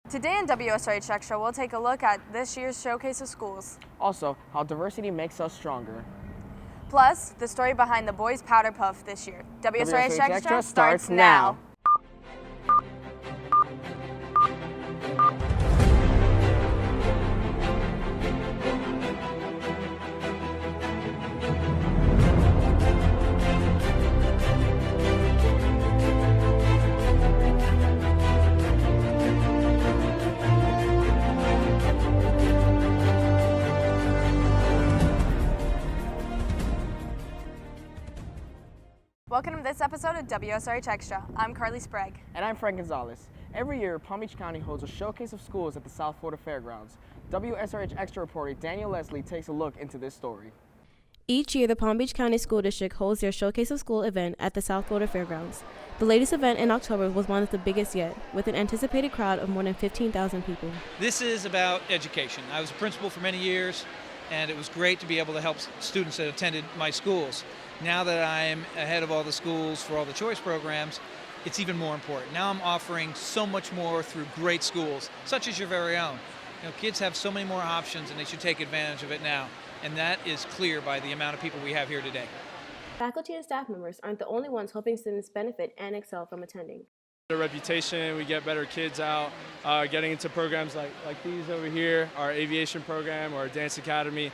Today in WSRH Extra, we'll take a look at this year's Showcase of Schools. Also, how diversity makes us stronger. Plus, the story behind the boys' powder puff this year. WSRH Extra Extra starts now. Welcome to this episode of WSRH Extra. I'm Carly Sprague. And I'm Frank Gonzalez. Every year, Palm Beach County holds a showcase of schools at the South Florida Fairgrounds. WSRH Extra reporter Daniel Leslie takes a look into this story. Each year, the Palm Beach County School District holds their Showcase of School event at the South Florida Fairgrounds. The latest event in October was one of the biggest yet, with an anticipated crowd of more than 15,000 people. This is about education. I was a principal for many years, and it was great to be able to help students that attended my schools. Now that I'm ahead of all the schools for all the choice programs, it's even more important. Now I'm offering so much more through great schools, such as your very own. You know, kids have so many more options, and they should take advantage of it now. And that is clear by the amount of people we have here today. Faculty and staff members aren't the only ones hoping students benefit and excel from attending. The reputation, we get better kids out, getting into programs like these over here, our aviation program or dance academy,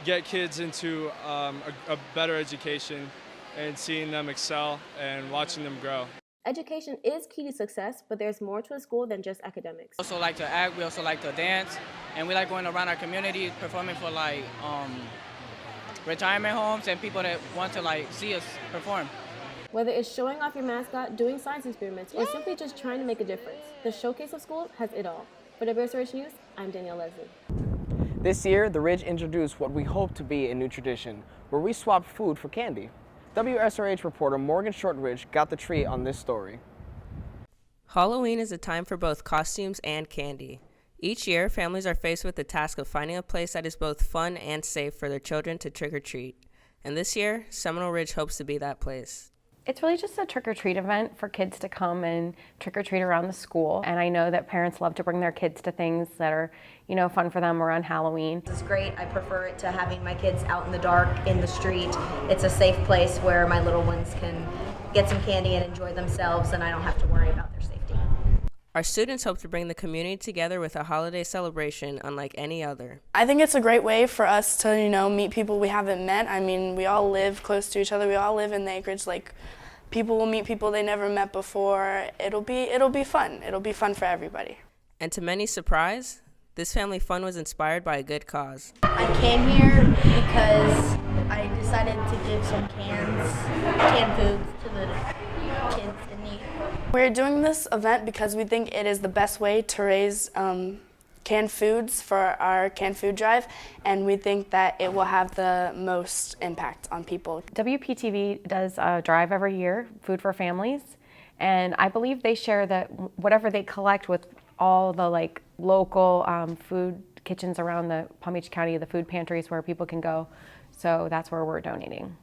get kids into a better education and seeing them excel and watching them grow. Education is key to success, but there's more to a school than just academics. We also like to act, we also like to dance, and we like going around our community performing for retirement homes and people that want to see us perform. Whether it's showing off your mascot, doing science experiments, or simply just trying to make a difference, the Showcase of School has it all. For WSRH News, I'm Danielle Leslie. This year, the Ridge introduced what we hope to be a new tradition, where we swap food for candy. WSRH reporter Morgan Shortridge got the treat on this story. Halloween is a time for both costumes and candy. Each year, families are faced with the task of finding a place that is both fun and safe for their children to trick or treat. And this year, Seminole Ridge hopes to be that place. It's really just a trick-or-treat event for kids to come and trick-or-treat around the school. And I know that parents love to bring their kids to things that are, fun for them around Halloween. This is great. I prefer it to having my kids out in the dark, in the street. It's a safe place where my little ones can get some candy and enjoy themselves, and I don't have to worry about their safety. Our students hope to bring the community together with a holiday celebration unlike any other. I think it's a great way for us to, meet people we haven't met. I mean, we all live close to each other. We all live in the acreage. People will meet people they never met before. It'll be fun. It'll be fun for everybody. And to many surprise, this family fun was inspired by a good cause. I came here because I decided to give some canned food to the kids in need. We're doing this event because we think it is the best way to raise canned foods for our canned food drive, and we think that it will have the most impact on people. WPTV does a drive every year, Food for Families, and I believe they share that whatever they collect with all the local food kitchens around the Palm Beach County, the food pantries where people can go, so that's where we're donating.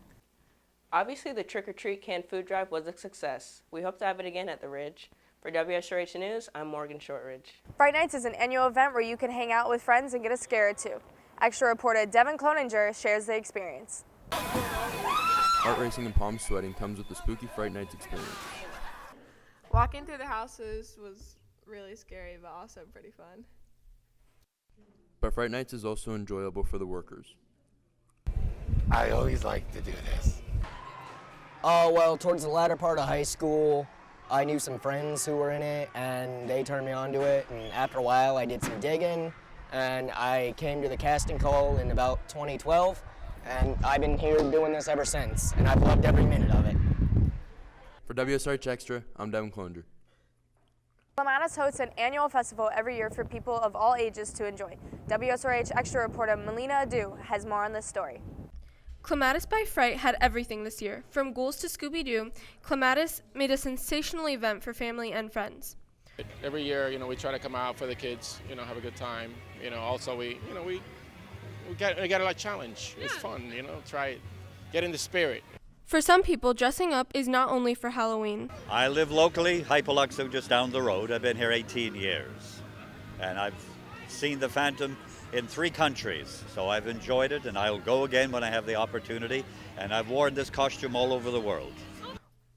Obviously, the trick-or-treat canned food drive was a success. We hope to have it again at the Ridge. For WSRH News, I'm Morgan Shortridge. Fright Nights is an annual event where you can hang out with friends and get a scare or two. Extra reporter Devin Cloninger shares the experience. Heart racing and palm sweating comes with the spooky Fright Nights experience. Walking through the houses was really scary, but also pretty fun. But Fright Nights is also enjoyable for the workers. I always like to do this. Well, towards the latter part of high school, I knew some friends who were in it, and they turned me on to it, and after a while I did some digging, and I came to the casting call in about 2012, and I've been here doing this ever since, and I've loved every minute of it. For WSRH Extra, I'm Devin Cloninger. Clematis hosts an annual festival every year for people of all ages to enjoy. WSRH Extra reporter Melina Adu has more on this story. Clematis by Fright had everything this year. From ghouls to Scooby-Doo, Clematis made a sensational event for family and friends. Every year, we try to come out for the kids, have a good time. Also we got a challenge. It's fun, try it, get in the spirit. For some people, dressing up is not only for Halloween. I live locally, Hypoluxo, just down the road. I've been here 18 years. And I've seen the Phantom in 3 countries. So I've enjoyed it, and I'll go again when I have the opportunity. And I've worn this costume all over the world.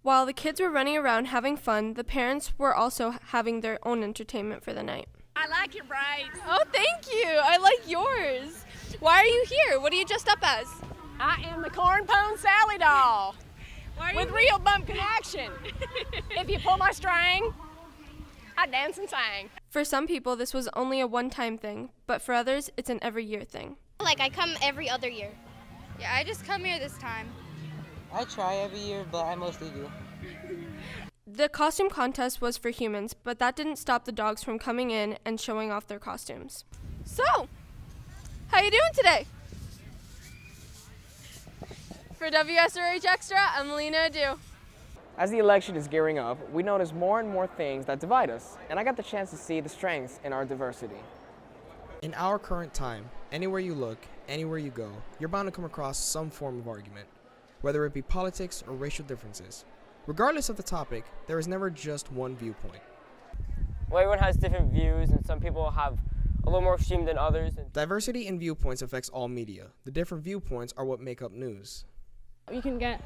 While the kids were running around having fun, the parents were also having their own entertainment for the night. I like your braids. Oh, thank you. I like yours. Why are you here? What are you dressed up as? I am the Corn Pone Sally doll with real bumpkin action. If you pull my string, I dance and sing. For some people, this was only a one-time thing, but for others, it's an every year thing. Like, I come every other year. Yeah, I just come here this time. I try every year, but I mostly do. The costume contest was for humans, but that didn't stop the dogs from coming in and showing off their costumes. So, how you doing today? For WSRH Extra, I'm Melina Adu. As the election is gearing up, we notice more and more things that divide us, and I got the chance to see the strengths in our diversity. In our current time, anywhere you look, anywhere you go, you're bound to come across some form of argument, whether it be politics or racial differences. Regardless of the topic, there is never just one viewpoint. Well, everyone has different views, and some people have a little more extreme than others. Diversity in viewpoints affects all media. The different viewpoints are what make up news. You can get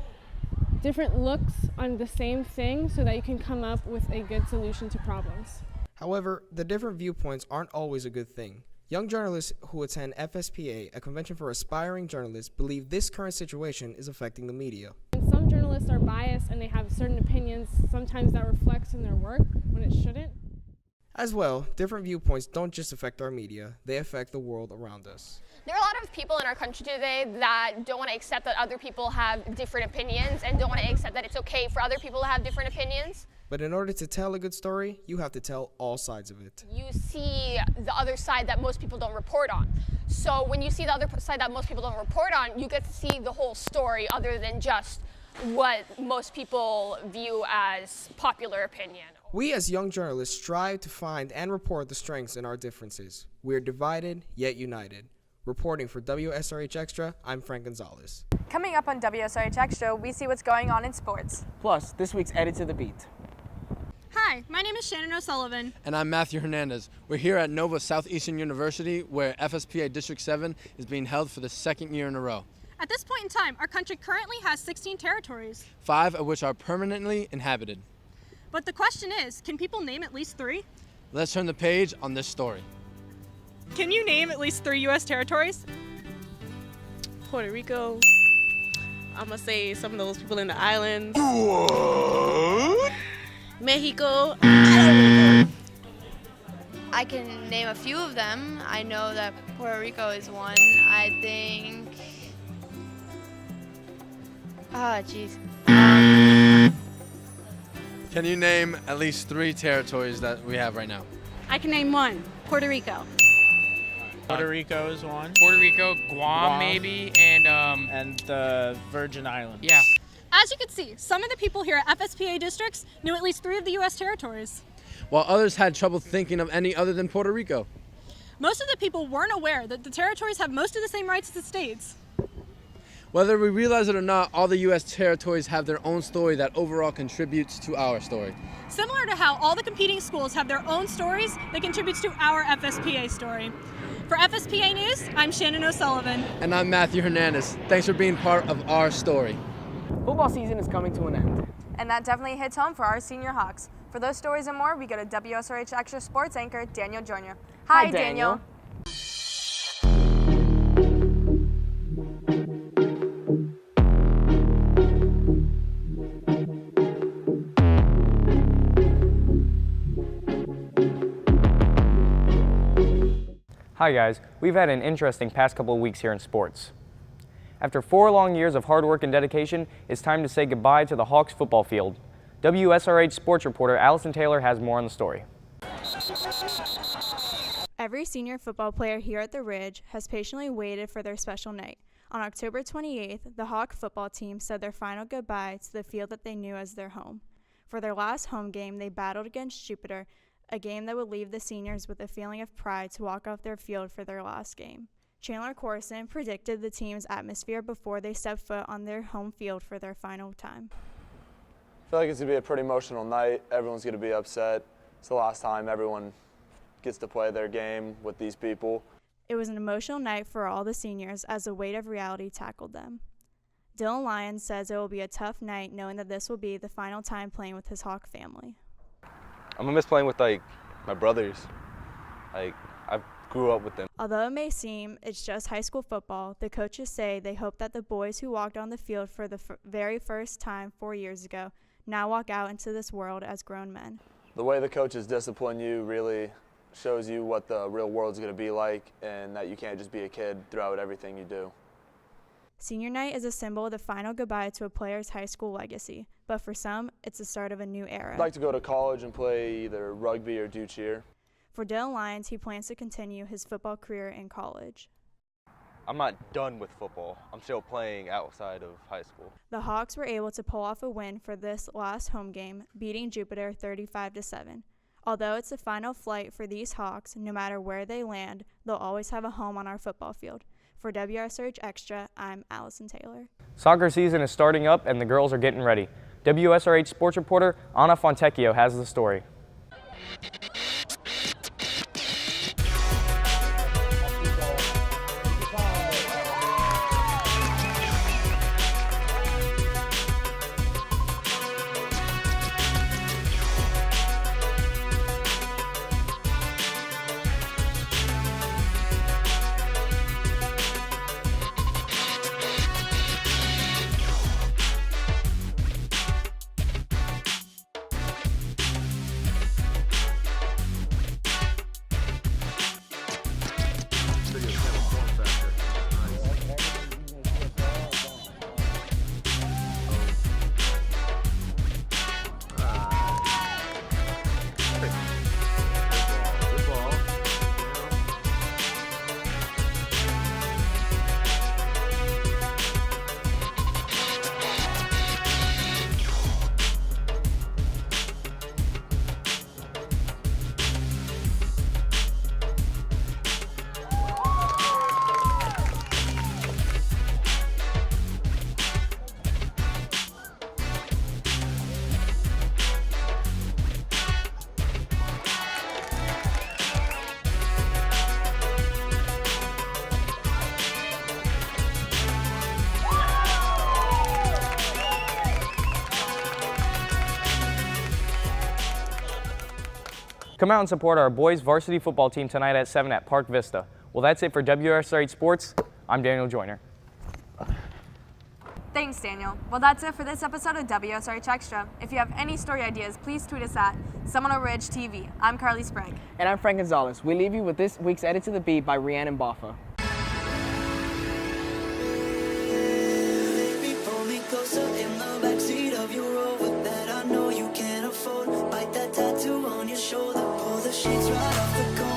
different looks on the same thing so that you can come up with a good solution to problems. However, the different viewpoints aren't always a good thing. Young journalists who attend FSPA, a convention for aspiring journalists, believe this current situation is affecting the media. Some journalists are biased and they have certain opinions, sometimes that reflects in their work when it shouldn't. As well, different viewpoints don't just affect our media, they affect the world around us. There are a lot of people in our country today that don't want to accept that other people have different opinions and don't want to accept that it's okay for other people to have different opinions. But in order to tell a good story, you have to tell all sides of it. You see the other side that most people don't report on. So when you see the other side that most people don't report on, you get to see the whole story other than just what most people view as popular opinion. We as young journalists strive to find and report the strengths in our differences. We are divided, yet united. Reporting for WSRH Extra, I'm Frank Gonzalez. Coming up on WSRH Extra, we see what's going on in sports. Plus, this week's Edit to the Beat. Hi, my name is Shannon O'Sullivan. And I'm Matthew Hernandez. We're here at Nova Southeastern University, where FSPA District 7 is being held for the 2nd year in a row. At this point in time, our country currently has 16 territories. 5 of which are permanently inhabited. But the question is, can people name at least 3? Let's turn the page on this story. Can you name at least 3 U.S. territories? Puerto Rico. I'm gonna say some of those people in the islands. What? Mexico. I can name a few of them. I know that Puerto Rico is one. I think... Oh, jeez. Can you name at least 3 territories that we have right now? I can name 1. Puerto Rico. Puerto Rico is one. Puerto Rico, Guam maybe, and the Virgin Islands. Yeah. As you can see, some of the people here at FSPA districts knew at least 3 of the U.S. territories. While others had trouble thinking of any other than Puerto Rico. Most of the people weren't aware that the territories have most of the same rights as the states. Whether we realize it or not, all the U.S. territories have their own story that overall contributes to our story. Similar to how all the competing schools have their own stories that contributes to our FSPA story. For FSPA News, I'm Shannon O'Sullivan. And I'm Matthew Hernandez. Thanks for being part of our story. Football season is coming to an end. And that definitely hits home for our senior Hawks. For those stories and more, we go to WSRH Extra Sports anchor Daniel Jr. Hi, Daniel. Hi guys, we've had an interesting past couple of weeks here in sports. After 4 long years of hard work and dedication, it's time to say goodbye to the Hawks football field. WSRH sports reporter Allison Taylor has more on the story. Every senior football player here at the Ridge has patiently waited for their special night. On October 28th, the Hawk football team said their final goodbye to the field that they knew as their home. For their last home game, they battled against Jupiter, a game that would leave the seniors with a feeling of pride to walk off their field for their last game. Chandler Corson predicted the team's atmosphere before they stepped foot on their home field for their final time. I feel like it's going to be a pretty emotional night. Everyone's going to be upset. It's the last time everyone gets to play their game with these people. It was an emotional night for all the seniors as the weight of reality tackled them. Dylan Lyons says it will be a tough night knowing that this will be the final time playing with his Hawk family. I'm gonna miss playing with my brothers. I grew up with them. Although it may seem it's just high school football, the coaches say they hope that the boys who walked on the field for the very first time 4 years ago now walk out into this world as grown men. The way the coaches discipline you really shows you what the real world's going to be like, and that you can't just be a kid throughout everything you do. Senior night is a symbol of the final goodbye to a player's high school legacy, but for some, it's the start of a new era. I'd like to go to college and play either rugby or do cheer. For Dylan Lyons, he plans to continue his football career in college. I'm not done with football. I'm still playing outside of high school. The Hawks were able to pull off a win for this last home game, beating Jupiter 35-7. Although it's the final flight for these Hawks, no matter where they land, they'll always have a home on our football field. For WSRH Extra, I'm Allison Taylor. Soccer season is starting up and the girls are getting ready. WSRH sports reporter Anna Fontecchio has the story. Come out and support our boys varsity football team tonight at 7 at Park Vista. Well, that's it for WSRH Sports. I'm Daniel Joyner. Thanks, Daniel. Well, that's it for this episode of WSRH Extra. If you have any story ideas, please tweet us at SeminoleRidgeTV. I'm Carly Sprague. And I'm Frank Gonzalez. We leave you with this week's Edit to the Beat by Rhiannon Boffa. Baby, pull me closer in the backseat of your Rover that I know you can't afford. Bite that tattoo on your shoulder, pull the sheets right off the car.